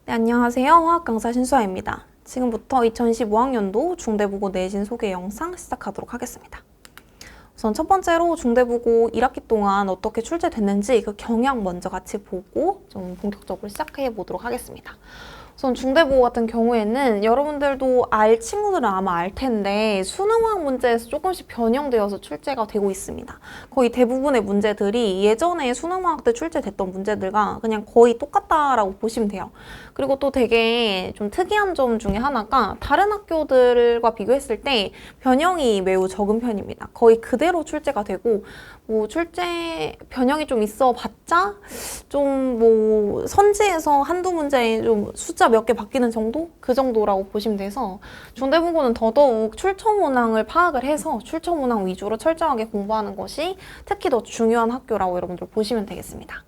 네, 안녕하세요. 화학 강사 신수아입니다. 지금부터 2025학년도 중대국어 내신 소개 영상 시작하도록 하겠습니다. 우선 첫 번째로 중대국어 1학기 동안 어떻게 출제됐는지 그 경향 먼저 같이 보고 좀 본격적으로 시작해 보도록 하겠습니다. 우선 중대국어 같은 경우에는 여러분들도 알 친구들은 아마 알 텐데 수능화학 문제에서 조금씩 변형되어서 출제가 되고 있습니다. 거의 대부분의 문제들이 예전에 수능화학 때 출제됐던 문제들과 그냥 거의 똑같다라고 보시면 돼요. 그리고 또 되게 좀 특이한 점 중에 하나가 다른 학교들과 비교했을 때 변형이 매우 적은 편입니다. 거의 그대로 출제가 되고 뭐 출제 변형이 좀 있어 봤자 좀 뭐 선지에서 한두 문제에 좀 숫자 몇 개 바뀌는 정도? 그 정도라고 보시면 돼서 중대국어는 더더욱 출처 문항을 파악을 해서 출처 문항 위주로 철저하게 공부하는 것이 특히 더 중요한 학교라고 여러분들 보시면 되겠습니다.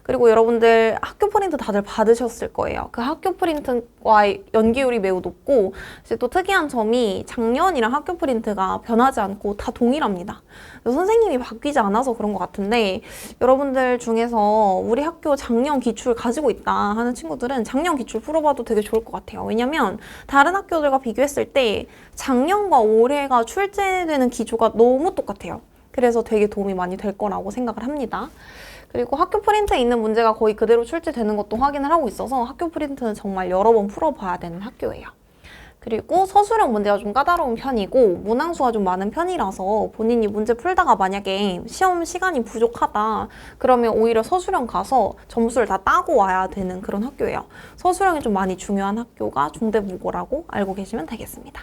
그리고 여러분들 학교 프린트 다들 받으셨을 거예요. 그 학교 프린트와의 연계율이 매우 높고 이제 또 특이한 점이 작년이랑 학교 프린트가 변하지 않고 다 동일합니다. 선생님이 바뀌지 않아서 그런 것 같은데 여러분들 중에서 우리 학교 작년 기출 가지고 있다 하는 친구들은 작년 기출 풀어봐도 되게 좋을 것 같아요. 왜냐면 다른 학교들과 비교했을 때 작년과 올해가 출제되는 기조가 너무 똑같아요. 그래서 되게 도움이 많이 될 거라고 생각을 합니다. 그리고 학교 프린트에 있는 문제가 거의 그대로 출제되는 것도 확인을 하고 있어서 학교 프린트는 정말 여러 번 풀어봐야 되는 학교예요. 그리고 서술형 문제가 좀 까다로운 편이고 문항수가 좀 많은 편이라서 본인이 문제 풀다가 만약에 시험 시간이 부족하다 그러면 오히려 서술형 가서 점수를 다 따고 와야 되는 그런 학교예요. 서술형이 좀 많이 중요한 학교가 중대국어라고 알고 계시면 되겠습니다.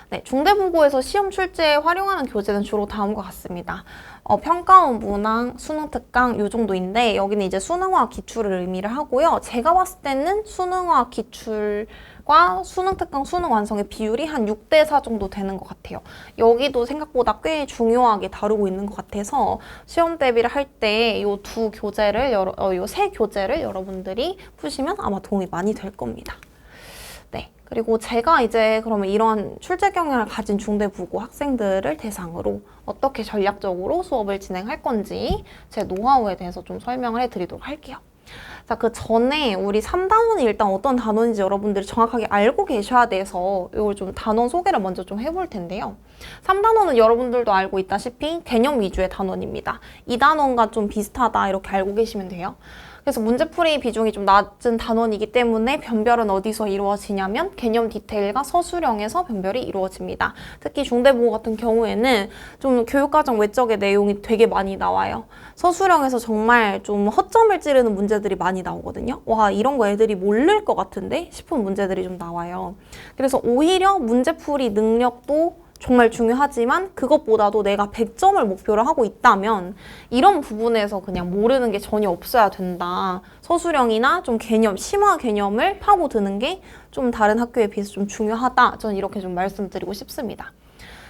네, 중대국어에서 시험 출제에 활용하는 교재는 주로 다음과 같습니다. 평가원, 문항, 수능 특강 요 정도인데 여기는 이제 수능화학 기출을 의미를 하고요. 제가 봤을 때는 수능화학 기출과 수능 특강, 수능 완성의 비율이 한 6대4 정도 되는 것 같아요. 여기도 생각보다 꽤 중요하게 다루고 있는 것 같아서 시험 대비를 할 때 요 두 교재를, 요 세 교재를 여러분들이 푸시면 아마 도움이 많이 될 겁니다. 네. 그리고 제가 이제 그러면 이런 출제 경향을 가진 중대국어 학생들을 대상으로 어떻게 전략적으로 수업을 진행할 건지 제 노하우에 대해서 좀 설명을 해드리도록 할게요. 자, 그 전에 우리 3단원이 일단 어떤 단원인지 여러분들이 정확하게 알고 계셔야 돼서 이걸 좀 단원 소개를 먼저 좀 해볼 텐데요. 3단원은 여러분들도 알고 있다시피 개념 위주의 단원입니다. 2단원과 좀 비슷하다 이렇게 알고 계시면 돼요. 그래서 문제풀이 비중이 좀 낮은 단원이기 때문에 변별은 어디서 이루어지냐면 개념 디테일과 서술형에서 변별이 이루어집니다. 특히 중대국어 같은 경우에는 좀 교육과정 외적의 내용이 되게 많이 나와요. 서술형에서 정말 좀 허점을 찌르는 문제들이 많이 나오거든요. 와, 이런 거 애들이 모를 것 같은데 싶은 문제들이 좀 나와요. 그래서 오히려 문제풀이 능력도 정말 중요하지만 그것보다도 내가 100점을 목표로 하고 있다면 이런 부분에서 그냥 모르는 게 전혀 없어야 된다. 서술형이나 좀 개념, 심화 개념을 파고드는 게 좀 다른 학교에 비해서 좀 중요하다. 저는 이렇게 좀 말씀드리고 싶습니다.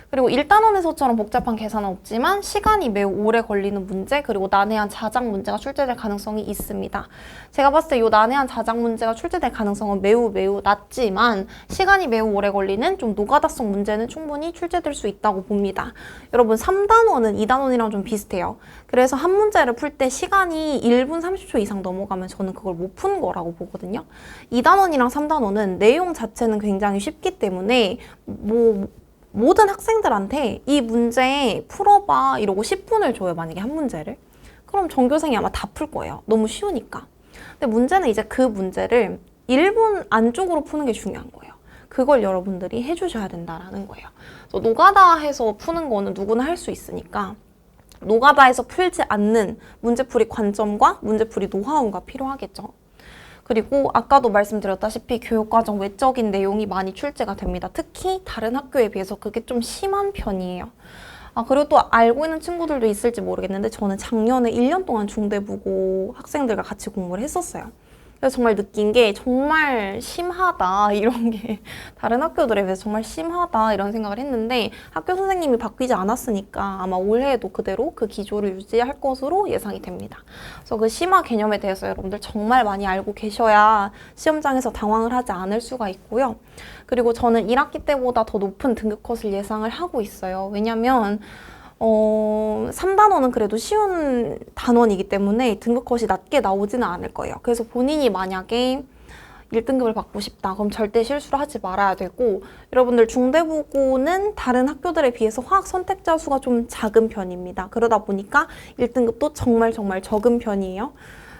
그리고 1단원에서처럼 복잡한 계산은 없지만 시간이 매우 오래 걸리는 문제 그리고 난해한 자작 문제가 출제될 가능성이 있습니다. 제가 봤을 때 이 난해한 자작 문제가 출제될 가능성은 매우 낮지만 시간이 매우 오래 걸리는 좀 노가다성 문제는 충분히 출제될 수 있다고 봅니다. 여러분 3단원은 2단원이랑 좀 비슷해요. 그래서 한 문제를 풀 때 시간이 1분 30초 이상 넘어가면 저는 그걸 못 푼 거라고 보거든요. 2단원이랑 3단원은 내용 자체는 굉장히 쉽기 때문에 모든 학생들한테 이 문제 풀어봐 이러고 10분을 줘요. 만약에 한 문제를. 그럼 전교생이 아마 다 풀 거예요. 너무 쉬우니까. 근데 문제는 이제 그 문제를 1분 안쪽으로 푸는 게 중요한 거예요. 그걸 여러분들이 해주셔야 된다라는 거예요. 그래서 노가다해서 푸는 거는 누구나 할 수 있으니까 노가다해서 풀지 않는 문제풀이 관점과 문제풀이 노하우가 필요하겠죠. 그리고 아까도 말씀드렸다시피 교육과정 외적인 내용이 많이 출제가 됩니다. 특히 다른 학교에 비해서 그게 좀 심한 편이에요. 그리고 또 알고 있는 친구들도 있을지 모르겠는데 저는 작년에 1년 동안 중대국어 학생들과 같이 공부를 했었어요. 그래서 정말 느낀 게 정말 심하다 이런 게 다른 학교들에 비해서 정말 심하다 이런 생각을 했는데 학교 선생님이 바뀌지 않았으니까 아마 올해에도 그대로 그 기조를 유지할 것으로 예상이 됩니다. 그래서 그 심화 개념에 대해서 여러분들 정말 많이 알고 계셔야 시험장에서 당황을 하지 않을 수가 있고요. 그리고 저는 1학기 때보다 더 높은 등급컷을 예상을 하고 있어요. 왜냐면 3단원은 그래도 쉬운 단원이기 때문에 등급컷이 낮게 나오지는 않을 거예요. 그래서 본인이 만약에 1등급을 받고 싶다. 그럼 절대 실수를 하지 말아야 되고, 여러분들 중대부고는 다른 학교들에 비해서 화학 선택자 수가 좀 작은 편입니다. 그러다 보니까 1등급도 정말 적은 편이에요.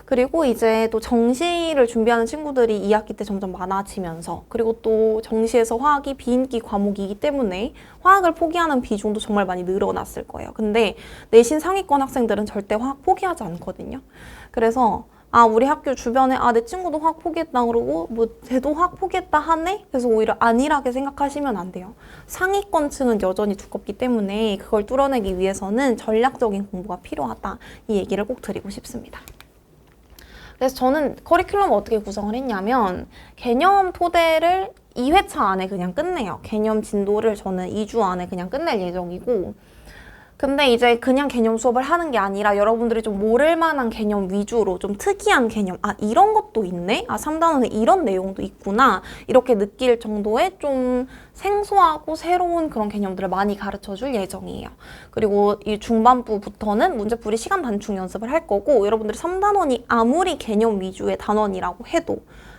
그리고 이제 또 정시를 준비하는 친구들이 2학기 때 점점 많아지면서, 그리고 또 정시에서 화학이 비인기 과목이기 때문에 화학을 포기하는 비중도 정말 많이 늘어났을 거예요. 근데 내신 상위권 학생들은 절대 화학 포기하지 않거든요. 그래서 우리 학교 주변에 내 친구도 화학 포기했다 그러고 쟤도 화학 포기했다 하네? 그래서 오히려 안일하게 생각하시면 안 돼요. 상위권층은 여전히 두껍기 때문에 그걸 뚫어내기 위해서는 전략적인 공부가 필요하다. 이 얘기를 꼭 드리고 싶습니다. 그래서 저는 커리큘럼을 어떻게 구성을 했냐면 개념 토대를 2회차 안에 그냥 끝내요. 개념 진도를 저는 2주 안에 그냥 끝낼 예정이고, 근데 이제 그냥 개념 수업을 하는 게 아니라 여러분들이 좀 모를 만한 개념 위주로 좀 특이한 개념, 이런 것도 있네? 3단원에 이런 내용도 있구나. 이렇게 느낄 정도의 좀 생소하고 새로운 그런 개념들을 많이 가르쳐 줄 예정이에요. 그리고 이 중반부부터는 문제풀이 시간 단축 연습을 할 거고, 여러분들이 3단원이 아무리 개념 위주의 단원이라고 해도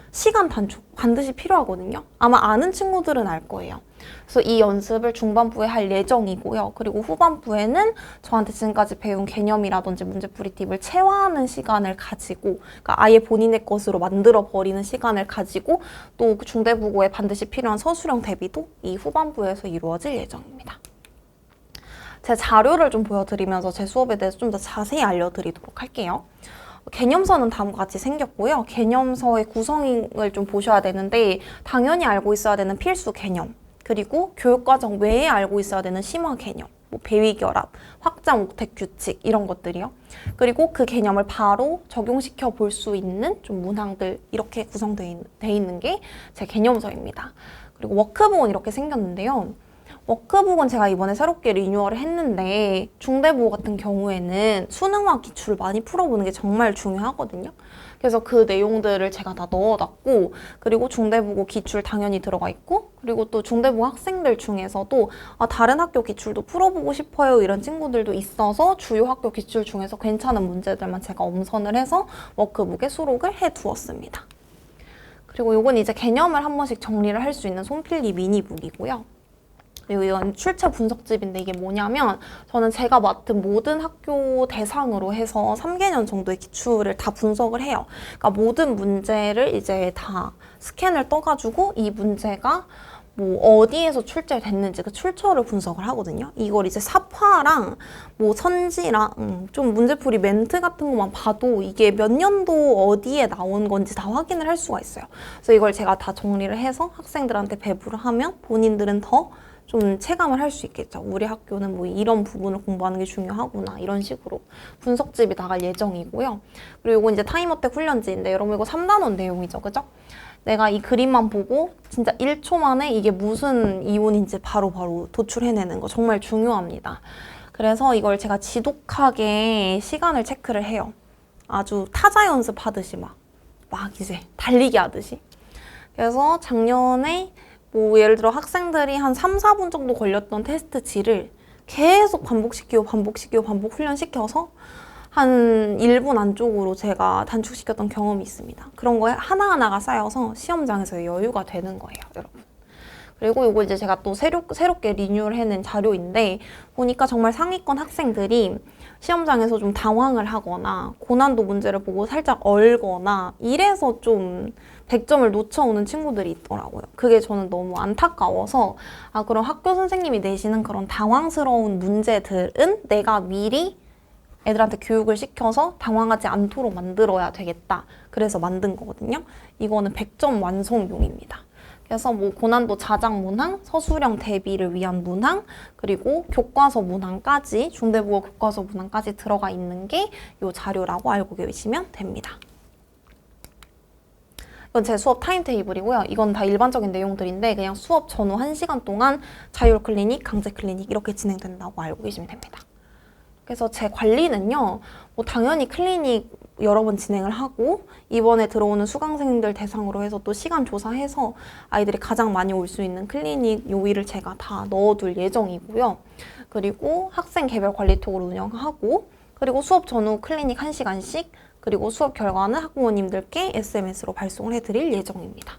시간 단축 반드시 필요하거든요. 아마 아는 친구들은 알 거예요. 그래서 이 연습을 중반부에 할 예정이고요. 그리고 후반부에는 저한테 지금까지 배운 개념이라든지 문제풀이 팁을 체화하는 시간을 가지고, 그러니까 아예 본인의 것으로 만들어 버리는 시간을 가지고, 또 중대부고에 반드시 필요한 서술형 대비도 이 후반부에서 이루어질 예정입니다. 제 자료를 좀 보여드리면서 제 수업에 대해서 좀 더 자세히 알려드리도록 할게요. 개념서는 다음과 같이 생겼고요. 개념서의 구성을 좀 보셔야 되는데, 당연히 알고 있어야 되는 필수 개념, 그리고 교육과정 외에 알고 있어야 되는 심화 개념, 배위결합, 확장 옥택 규칙 이런 것들이요. 그리고 그 개념을 바로 적용시켜 볼 수 있는 좀 문항들, 이렇게 구성되어 있는 게 제 개념서입니다. 그리고 워크북은 이렇게 생겼는데요. 워크북은 제가 이번에 새롭게 리뉴얼을 했는데, 중대부고 같은 경우에는 수능화 기출을 많이 풀어보는 게 정말 중요하거든요. 그래서 그 내용들을 제가 다 넣어놨고, 그리고 중대부고 기출 당연히 들어가 있고, 그리고 또 중대부고 학생들 중에서도 다른 학교 기출도 풀어보고 싶어요 이런 친구들도 있어서 주요 학교 기출 중에서 괜찮은 문제들만 제가 엄선을 해서 워크북에 수록을 해두었습니다. 그리고 이건 이제 개념을 한 번씩 정리를 할 수 있는 손필기 미니북이고요. 그리고 이건 출처 분석집인데, 이게 뭐냐면 저는 제가 맡은 모든 학교 대상으로 해서 3개년 정도의 기출을 다 분석을 해요. 그러니까 모든 문제를 이제 다 스캔을 떠가지고 이 문제가 어디에서 출제됐는지 그 출처를 분석을 하거든요. 이걸 이제 삽화랑 선지랑 좀 문제풀이 멘트 같은 것만 봐도 이게 몇 년도 어디에 나온 건지 다 확인을 할 수가 있어요. 그래서 이걸 제가 다 정리를 해서 학생들한테 배부를 하면 본인들은 더 좀 체감을 할 수 있겠죠. 우리 학교는 이런 부분을 공부하는 게 중요하구나. 이런 식으로 분석집이 나갈 예정이고요. 그리고 이건 이제 타임어택 훈련지인데, 여러분 이거 3단원 내용이죠. 그죠? 내가 이 그림만 보고 진짜 1초 만에 이게 무슨 이온인지 바로바로 도출해내는 거 정말 중요합니다. 그래서 이걸 제가 지독하게 시간을 체크를 해요. 아주 타자 연습하듯이 막 이제 달리기 하듯이. 그래서 작년에 예를 들어 학생들이 한 3, 4분 정도 걸렸던 테스트지를 계속 반복 훈련시켜서 한 1분 안쪽으로 제가 단축시켰던 경험이 있습니다. 그런 거에 하나하나가 쌓여서 시험장에서 여유가 되는 거예요, 여러분. 그리고 이거 이제 제가 또 새롭게 리뉴얼 해낸 자료인데, 보니까 정말 상위권 학생들이 시험장에서 좀 당황을 하거나 고난도 문제를 보고 살짝 얼거나 이래서 좀 100점을 놓쳐오는 친구들이 있더라고요. 그게 저는 너무 안타까워서 그럼 학교 선생님이 내시는 그런 당황스러운 문제들은 내가 미리 애들한테 교육을 시켜서 당황하지 않도록 만들어야 되겠다. 그래서 만든 거거든요. 이거는 100점 완성용입니다. 그래서 고난도 자작 문항, 서술형 대비를 위한 문항, 그리고 교과서 문항까지, 중대부고 교과서 문항까지 들어가 있는 게 이 자료라고 알고 계시면 됩니다. 이건 제 수업 타임테이블이고요. 이건 다 일반적인 내용들인데 그냥 수업 전후 1시간 동안 자율 클리닉, 강제 클리닉 이렇게 진행된다고 알고 계시면 됩니다. 그래서 제 관리는요, 당연히 클리닉 여러 번 진행을 하고, 이번에 들어오는 수강생들 대상으로 해서 또 시간 조사해서 아이들이 가장 많이 올 수 있는 클리닉 요일을 제가 다 넣어둘 예정이고요. 그리고 학생 개별 관리톡을 운영하고, 그리고 수업 전후 클리닉 1시간씩, 그리고 수업 결과는 학부모님들께 SMS로 발송을 해드릴 예정입니다.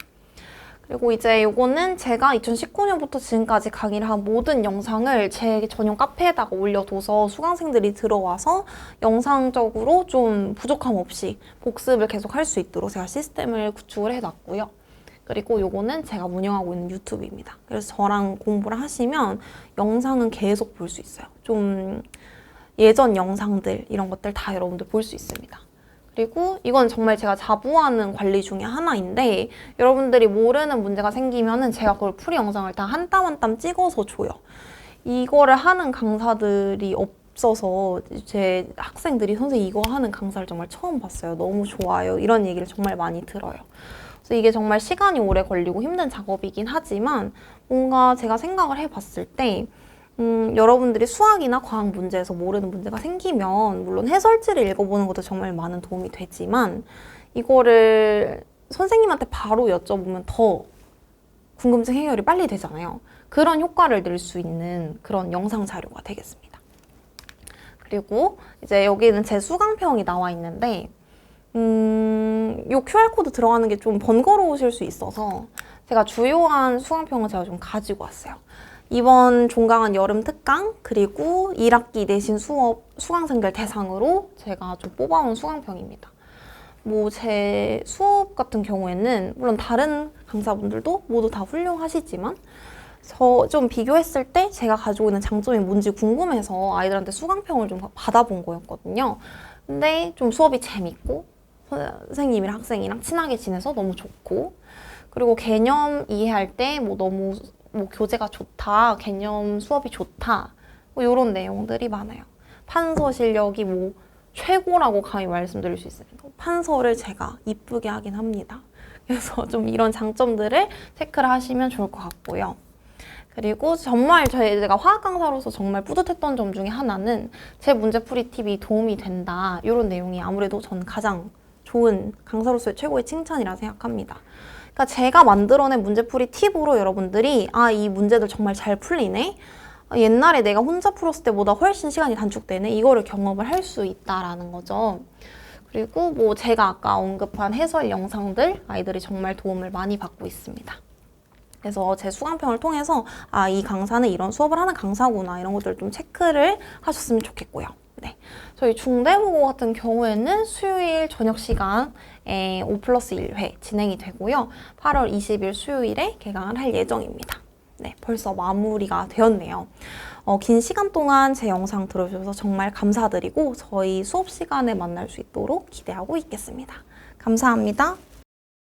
그리고 이제 요거는 제가 2019년부터 지금까지 강의를 한 모든 영상을 제 전용 카페에다가 올려둬서 수강생들이 들어와서 영상적으로 좀 부족함 없이 복습을 계속 할 수 있도록 제가 시스템을 구축을 해놨고요. 그리고 요거는 제가 운영하고 있는 유튜브입니다. 그래서 저랑 공부를 하시면 영상은 계속 볼 수 있어요. 좀 예전 영상들 이런 것들 다 여러분들 볼 수 있습니다. 그리고 이건 정말 제가 자부하는 관리 중에 하나인데 여러분들이 모르는 문제가 생기면은 제가 그걸 풀이 영상을 다 한 땀 한 땀 찍어서 줘요. 이거를 하는 강사들이 없어서 제 학생들이 선생님 이거 하는 강사를 정말 처음 봤어요. 너무 좋아요. 이런 얘기를 정말 많이 들어요. 그래서 이게 정말 시간이 오래 걸리고 힘든 작업이긴 하지만 뭔가 제가 생각을 해봤을 때 여러분들이 수학이나 과학 문제에서 모르는 문제가 생기면 물론 해설지를 읽어보는 것도 정말 많은 도움이 되지만 이거를 선생님한테 바로 여쭤보면 더 궁금증 해결이 빨리 되잖아요. 그런 효과를 낼 수 있는 그런 영상 자료가 되겠습니다. 그리고 이제 여기는 제 수강평이 나와 있는데 요 QR코드 들어가는 게 좀 번거로우실 수 있어서 제가 주요한 수강평을 제가 좀 가지고 왔어요. 이번 종강한 여름 특강 그리고 1학기 내신 수업 수강생들 대상으로 제가 좀 뽑아온 수강평입니다. 뭐 제 수업 같은 경우에는 물론 다른 강사분들도 모두 다 훌륭하시지만 저 좀 비교했을 때 제가 가지고 있는 장점이 뭔지 궁금해서 아이들한테 수강평을 좀 받아본 거였거든요. 근데 좀 수업이 재밌고 선생님이랑 학생이랑 친하게 지내서 너무 좋고 그리고 개념 이해할 때 뭐 너무 교재가 좋다, 개념 수업이 좋다, 뭐 이런 내용들이 많아요. 판서 실력이 뭐 최고라고 감히 말씀드릴 수 있습니다. 판서를 제가 이쁘게 하긴 합니다. 그래서 좀 이런 장점들을 체크를 하시면 좋을 것 같고요. 그리고 정말 제가 화학 강사로서 정말 뿌듯했던 점 중에 하나는 제 문제풀이 팁이 도움이 된다. 이런 내용이 아무래도 전 가장 좋은 강사로서의 최고의 칭찬이라 생각합니다. 그러니까 제가 만들어낸 문제풀이 팁으로 여러분들이 이 문제들 정말 잘 풀리네? 옛날에 내가 혼자 풀었을 때보다 훨씬 시간이 단축되네? 이거를 경험을 할 수 있다라는 거죠. 그리고 뭐 제가 아까 언급한 해설 영상들 아이들이 정말 도움을 많이 받고 있습니다. 그래서 제 수강평을 통해서 이 강사는 이런 수업을 하는 강사구나 이런 것들을 좀 체크를 하셨으면 좋겠고요. 네, 저희 중대국어 같은 경우에는 수요일 저녁 시간에 5+1회 진행이 되고요. 8월 20일 수요일에 개강을 할 예정입니다. 네, 벌써 마무리가 되었네요. 긴 시간 동안 제 영상 들어주셔서 정말 감사드리고 저희 수업 시간에 만날 수 있도록 기대하고 있겠습니다. 감사합니다.